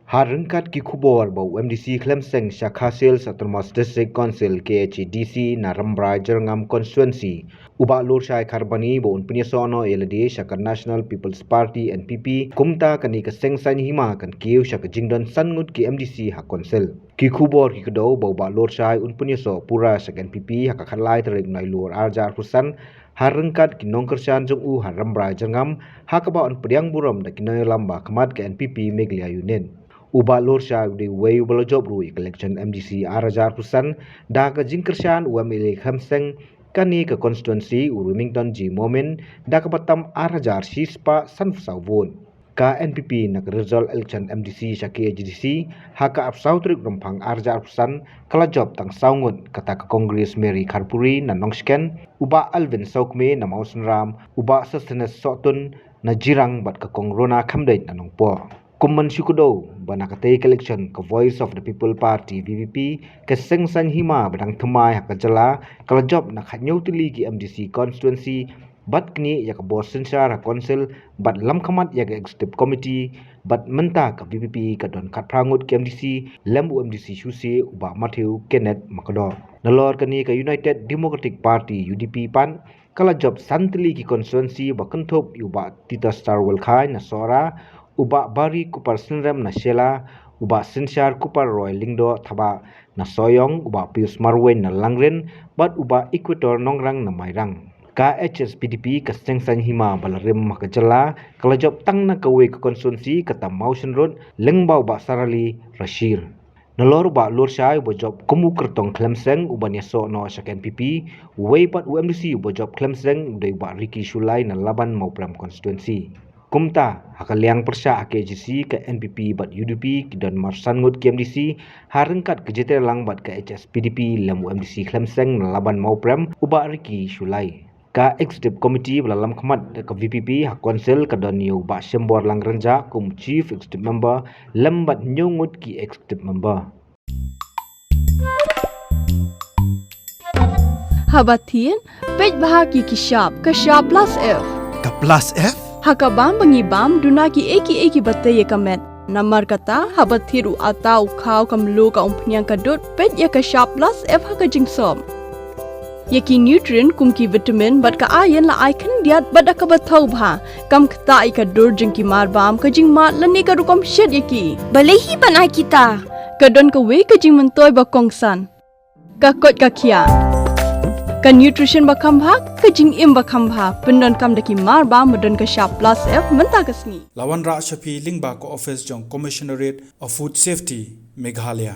Harengkat ki khubor bau MDC Clemseng Shakha Sales Autonomous District Council KHDC na Rambrai Jerngam Constituency uba lor shai kharbani bo unpunya sono LD Shakar National People's Party NPP kumta kani ka sengsan hima kan kiu shak jingdon sangut ki MDC ha council ki khubor ki kdo bau ba lor shai unpunya so pura shak NPP ha ka khalai terik nai lor arjar husan harengkat ki nongkershan jong u ha Rambrai Jerngam ha ka ba on pediang buram da kinoi lamba khamat ke NPP Meglia Union uba lor sha di way ubalo job rui election MDC arajar pusan da ka jingkershan UMLA Khamseng kani ka constituency Remington G Moment da ka batam arajar sispa sanfsawon ka NPP nak result election MDC shaki HDC haka apsautrik rompang arajar pusan kala job tang saungut kata ka Congress Mary Kharpuri na nongsken uba Alvin Saukme na Mausenram uba Sustenance Sotun na jirang bat ka kongrona khamdait na nongpo Kumman syukudo banakatay election ka Voice of the People Party VVP ka sengsan hima badang thumai hakajala kala job na khanyo tili ki MDC constituency bat kni ya ka boss sensar council bat lam khamat ya ka executive committee bat menta ka VVP ka don khat prangut ki MDC lembu MDC Shusi uba Matthew Kenneth Makado nalor kani ka United Democratic Party UDP pan kala job santili ki constituency ba kanthop uba Tita Star Welkhai na Sora uba bari kupar senrem na Shela uba sensyar kupar Roy Lingdo thaba na Soyong uba Pius Marwen na Langren bat uba Equator Nongrang na Mairang ka HSPDP ka sengsan hima balarim makajala kala job tang na kawe ka constituency kata Mountain Road lengbau ba Sarali Rashir nalor ba lor shai bo job kumu kertong Clemseng uba nyaso no shak NPP way pat UMDC bo job Clemseng dei ba Ricky Shulai na Laban Maupram constituency kumta hakaliang persya KHDC ke NPP bat UDP dan marsangut ke MDC harengkat ke JT lang bat ke HSPDP lemu MDC Clemseng na Laban Mauprem uba Ricky Shulai ka executive committee belalam khamat ke VPP hak council ke don yu ba Sembor lang renja kum chief executive member lembat nyungut ki executive member Habatin pej bahagi ki shop plus F ka plus F Hakabam bangibam dunaki eki batay kamet. Namar kata habat thiru atau kau kamlu ka umpnyang kadut pet ya ka sharp plus F haka jingsom. Yaki nutrient kumki vitamin bat ka iron la icon diat bat ka bathau bha kam kta i ka dur jingki marbam ka jingma lani ka rukom shed yaki. Balehi banai kita. Kadon ka we ka jing mentoy ba kongsan. Ka kot ka kia. Ka nutrition bakam bha ka jing im bakam bha pendon kam daki marba modon ka sharp plus F menta kasni Lawan Ra Shafi Lingba ko office jong Commissionerate of Food Safety Meghalaya